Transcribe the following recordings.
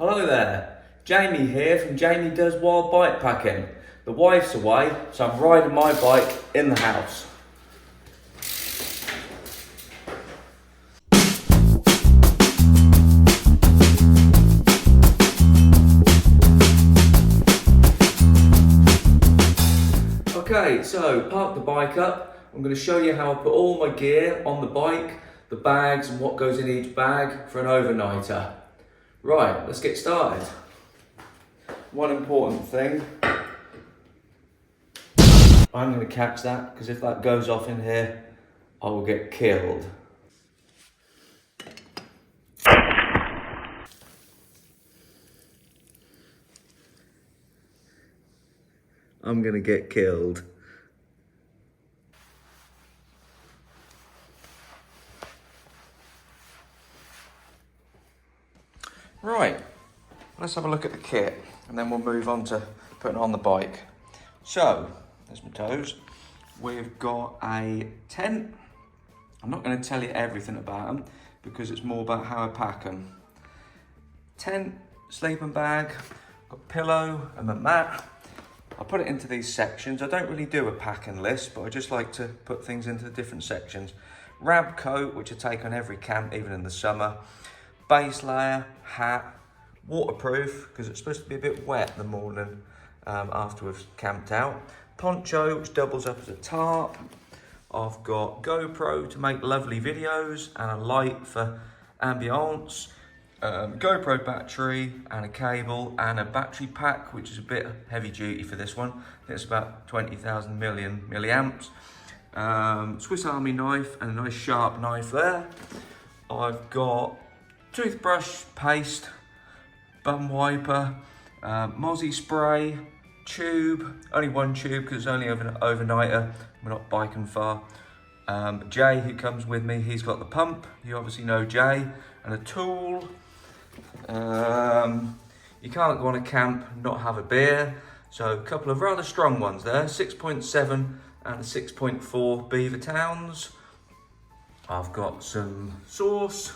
Hello there, Jamie here from Jamie Does Wild Bikepacking. The wife's away, so I'm riding my bike in the house. Okay, so park the bike up. I'm going to show you how I put all my gear on the bike, the bags and what goes in each bag for an overnighter. Right, let's get started. One important thing, I'm going to catch that because if that goes off in here, I will get killed. I'm going to get killed. Right, let's have a look at the kit and then we'll move on to putting on the bike. So, there's my toes. We've got a tent. I'm not going to tell you everything about them because it's more about how I pack them. Tent, sleeping bag, got pillow and my mat. I put it into these sections. I don't really do a packing list, but I just like to put things into the different sections. Rab coat, which I take on every camp, even in the summer. Base layer, hat, waterproof, because it's supposed to be a bit wet the morning after we've camped out. Poncho, which doubles up as a tarp. I've got GoPro to make lovely videos, and a light for ambience. GoPro battery and a cable and a battery pack, which is a bit heavy duty for this one. I think it's about 20,000 milliamps. Swiss Army knife and a nice sharp knife there. I've got toothbrush, paste, bum wiper, mozzie spray, tube, only one tube because it's only an overnighter, we're not biking far. Jay, who comes with me, he's got the pump, you obviously know Jay, and a tool. You can't go on a camp and not have a beer, so a couple of rather strong ones there, 6.7 and a 6.4 Beaver Towns. I've got some sauce.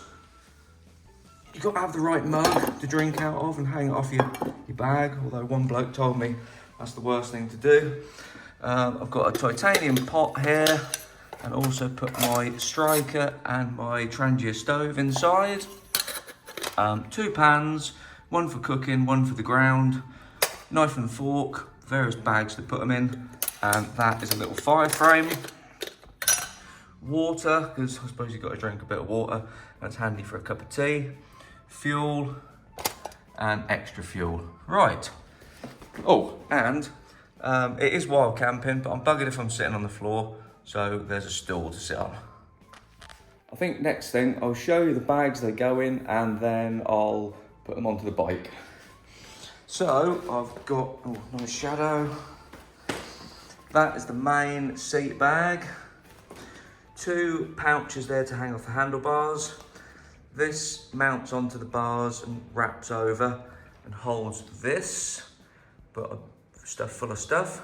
You've got to have the right mug to drink out of and hang it off your bag, although one bloke told me that's the worst thing to do. I've got a titanium pot here and also put my striker and my Trangia stove inside. 2 pans, one for cooking, one for the ground, knife and fork, various bags to put them in, and that is a little fire frame. Water, because I suppose you've got to drink a bit of water, that's handy for a cup of tea. Fuel and extra fuel. Right. Oh, and it is wild camping, but I'm buggered if I'm sitting on the floor, so there's a stool to sit on. I think next thing, I'll show you the bags they go in and then I'll put them onto the bike. So I've got, oh, nice shadow. That is the main seat bag. 2 pouches there to hang off the handlebars. This mounts onto the bars and wraps over and holds this, but stuff full of stuff.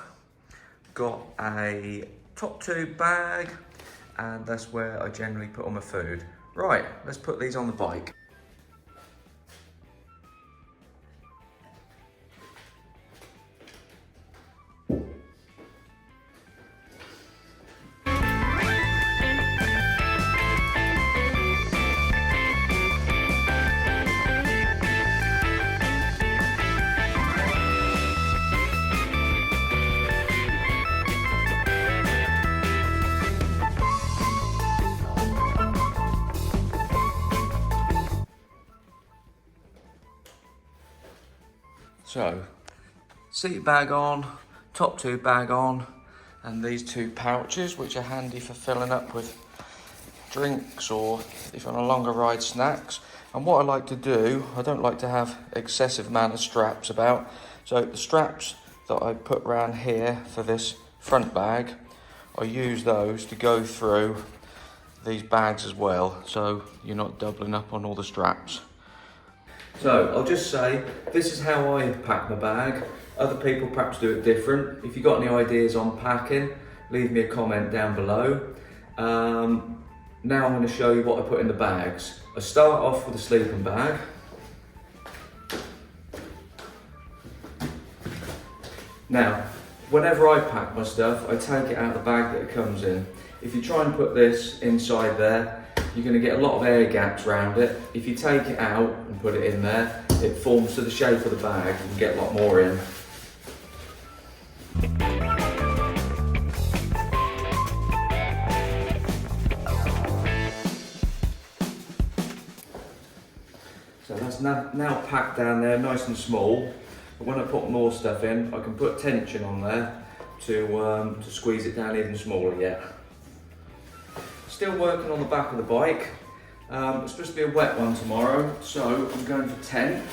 Got a top tube bag, and that's where I generally put all my food. Right, let's put these on the bike. So, seat bag on, top tube bag on, and these 2 pouches, which are handy for filling up with drinks or if you're on a longer ride, snacks. And what I like to do, I don't like to have excessive amount of straps about. So the straps that I put around here for this front bag, I use those to go through these bags as well, so you're not doubling up on all the straps. So I'll just say, this is how I pack my bag. Other people perhaps do it different. If you've got any ideas on packing, leave me a comment down below. Now I'm going to show you what I put in the bags. I start off with a sleeping bag. Now, whenever I pack my stuff, I take it out of the bag that it comes in. If you try and put this inside there, you're going to get a lot of air gaps around it. If you take it out and put it in there, it forms to the shape of the bag. You can get a lot more in. So that's now packed down there, nice and small. But when I put more stuff in, I can put tension on there to squeeze it down even smaller yet. Still working on the back of the bike. It's supposed to be a wet one tomorrow, so I'm going for tent.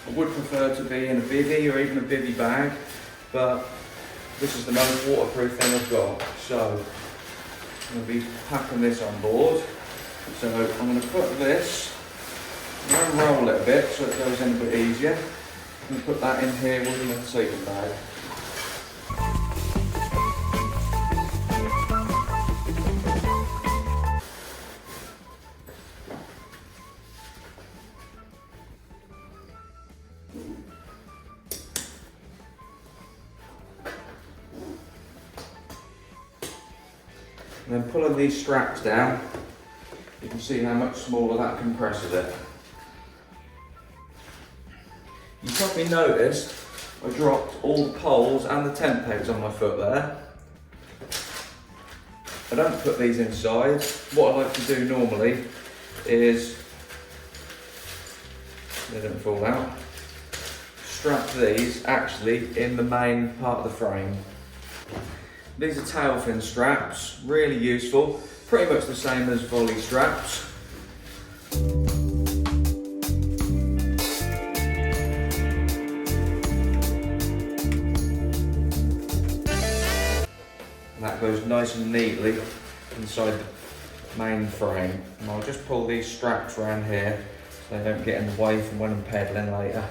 I would prefer to be in a bivvy or even a bivvy bag, but this is the most waterproof thing I've got. So I'm going to be packing this on board. So I'm going to put this, I'm going to roll it a bit so it goes in a bit easier. I'm going to put that in here within the sleeping bag. And then pulling these straps down, you can see how much smaller that compresses it. You probably noticed I dropped all the poles and the tent pegs on my foot there. I don't put these inside. What I like to do normally is, they don't fall out, strap these actually in the main part of the frame. These are tail fin straps, really useful, pretty much the same as volley straps. And that goes nice and neatly inside the main frame. And I'll just pull these straps around here so they don't get in the way from when I'm pedaling later.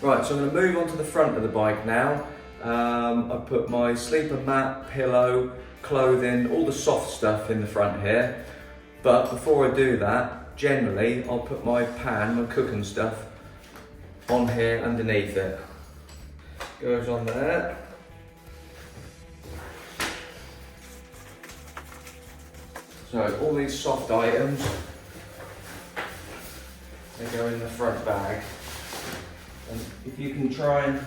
Right, so I'm going to move on to the front of the bike now. I put my sleeper mat, pillow, clothing, all the soft stuff in the front here. But before I do that, generally I'll put my pan, my cooking stuff, on here underneath it. Goes on there. So all these soft items, they go in the front bag. And if you can try and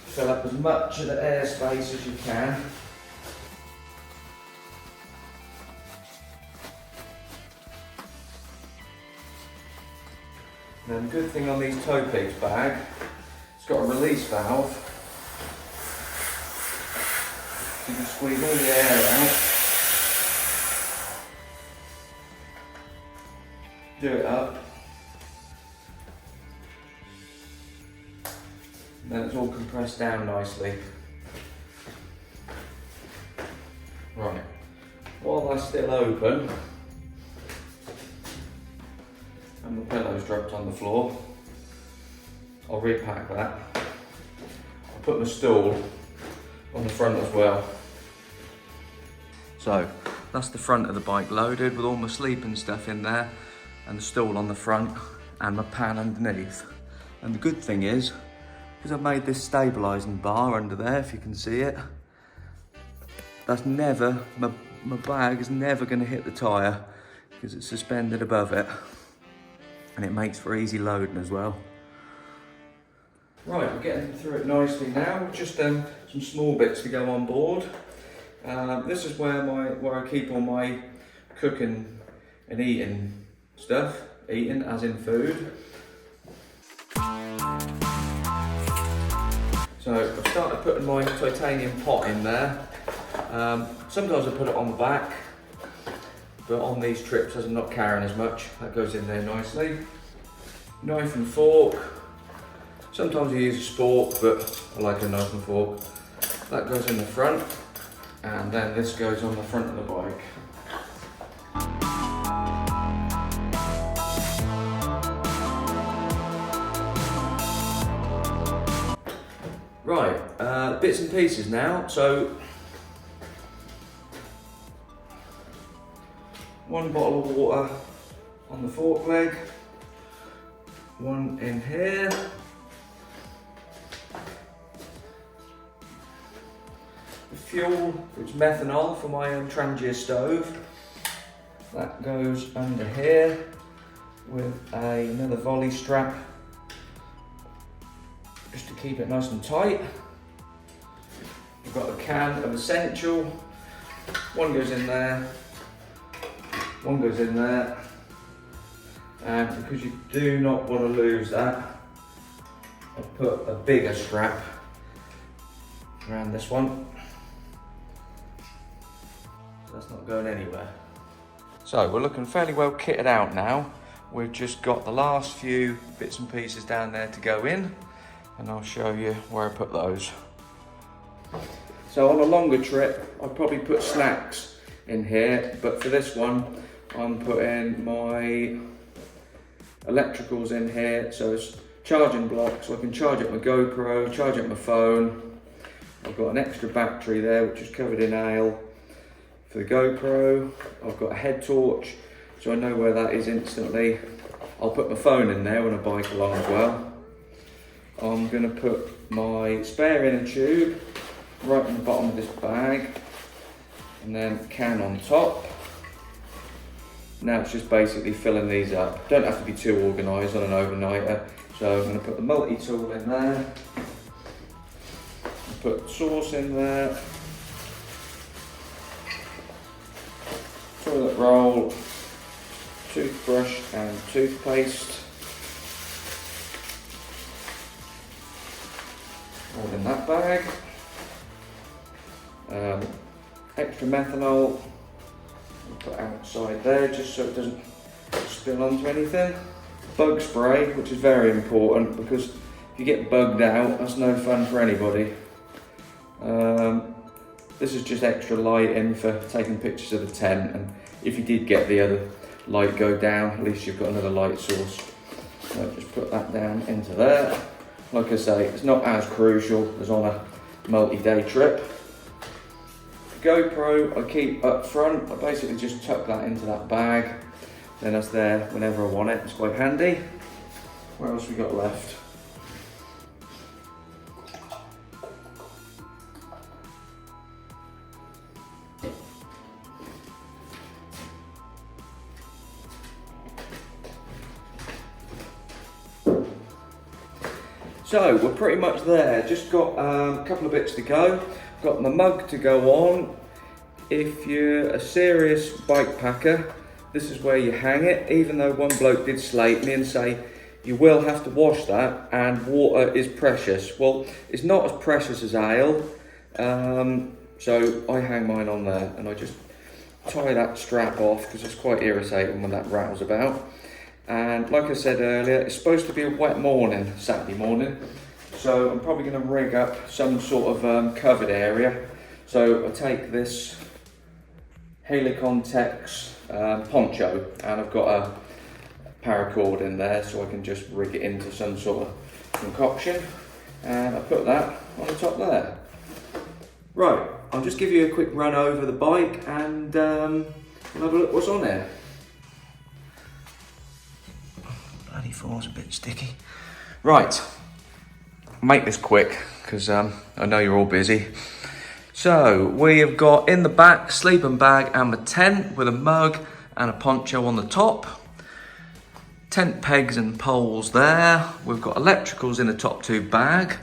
fill up as much of the airspace as you can. Then the good thing on these Topeak bag, it's got a release valve. So you can squeeze all the air out. Do it up. Then it's all compressed down nicely. Right, while that's still open, and the pillow's dropped on the floor, I'll repack that. I'll put my stool on the front as well. So, that's the front of the bike loaded with all my sleeping stuff in there, and the stool on the front, and my pan underneath. And the good thing is, because I've made this stabilising bar under there, if you can see it, that's never, my bag is never going to hit the tyre because it's suspended above it, and it makes for easy loading as well. Right, we're getting through it nicely now. Just some small bits to go on board. This is where I keep all my cooking and eating stuff, eating as in food. So I've started putting my titanium pot in there. Sometimes I put it on the back, but on these trips as I'm not carrying as much, that goes in there nicely. Knife and fork. Sometimes I use a spork, but I like a knife and fork. That goes in the front, and then this goes on the front of the bike. Right, bits and pieces now. So, one bottle of water on the fork leg, one in here. The fuel, which is methanol for my Trangia stove. That goes under here with another volley strap just to keep it nice and tight. We've got a can of Essential. One goes in there, one goes in there. And because you do not want to lose that, I've put a bigger strap around this one. So that's not going anywhere. So we're looking fairly well kitted out now. We've just got the last few bits and pieces down there to go in, and I'll show you where I put those. So on a longer trip, I'd probably put snacks in here, but for this one, I'm putting my electricals in here. So it's charging block, so I can charge up my GoPro, charge up my phone. I've got an extra battery there, which is covered in ale for the GoPro. I've got a head torch, so I know where that is instantly. I'll put my phone in there when I bike along as well. I'm going to put my spare inner tube right on the bottom of this bag, and then can on top. Now it's just basically filling these up. Don't have to be too organised on an overnighter. So I'm going to put the multi-tool in there, put sauce in there, toilet roll, toothbrush and toothpaste, all in that bag. Extra methanol, put outside there just so it doesn't spill onto anything. Bug spray, which is very important because if you get bugged out, that's no fun for anybody. This is just extra lighting for taking pictures of the tent, and if you did get the other light go down, at least you've got another light source. So just put that down into there. Like I say, it's not as crucial as on a multi-day trip. GoPro I keep up front. I basically just tuck that into that bag, then that's there whenever I want it. It's quite handy. What else we got left? So we're pretty much there. Just got a couple of bits to go. Got the mug to go on. If you're a serious bike packer, this is where you hang it, even though one bloke did slate me and say you will have to wash that and water is precious. Well, it's not as precious as ale, so I hang mine on there and I just tie that strap off because it's quite irritating when that rattles about. And like I said earlier, it's supposed to be a wet morning, Saturday morning. So I'm probably going to rig up some sort of covered area. So I take this Helicon Tex poncho and I've got a paracord in there so I can just rig it into some sort of concoction. And I put that on the top there. Right, I'll just give you a quick run over the bike and we'll have a look what's on there. Bloody floor's a bit sticky. Right. Make this quick because I know you're all busy. So we have got in the back sleeping bag and my tent with a mug and a poncho on the top. Tent pegs and poles there. We've got electricals in a top tube bag.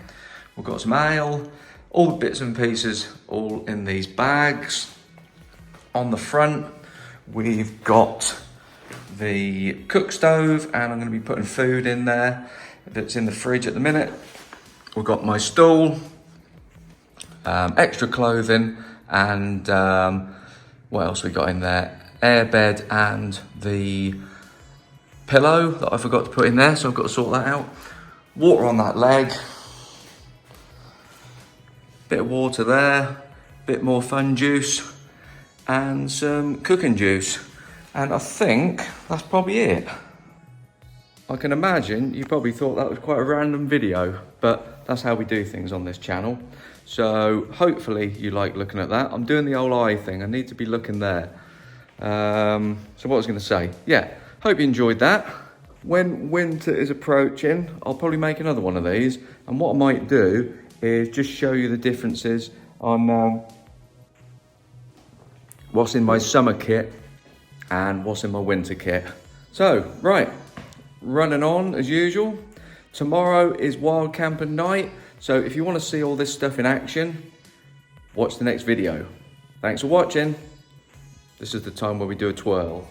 We've got some ale, all the bits and pieces all in these bags. On the front we've got the cook stove and I'm going to be putting food in there that's in the fridge at the minute. We've got my stool, extra clothing, and what else we got in there? Airbed and the pillow that I forgot to put in there, so I've got to sort that out. Water on that leg, bit of water there, bit more fun juice, and some cooking juice. And I think that's probably it. I can imagine you probably thought that was quite a random video, but that's how we do things on this channel. So hopefully you like looking at that. I'm doing the old eye thing. I need to be looking there. So what I was going to say, yeah, hope you enjoyed that. when winter is approaching, I'll probably make another one of these. And what I might do is just show you the differences on what's in my summer kit and what's in my winter kit. So, right, running on as usual. Tomorrow is wild camping night. So if you want to see all this stuff in action, watch the next video. Thanks for watching. This is the time where we do a twirl.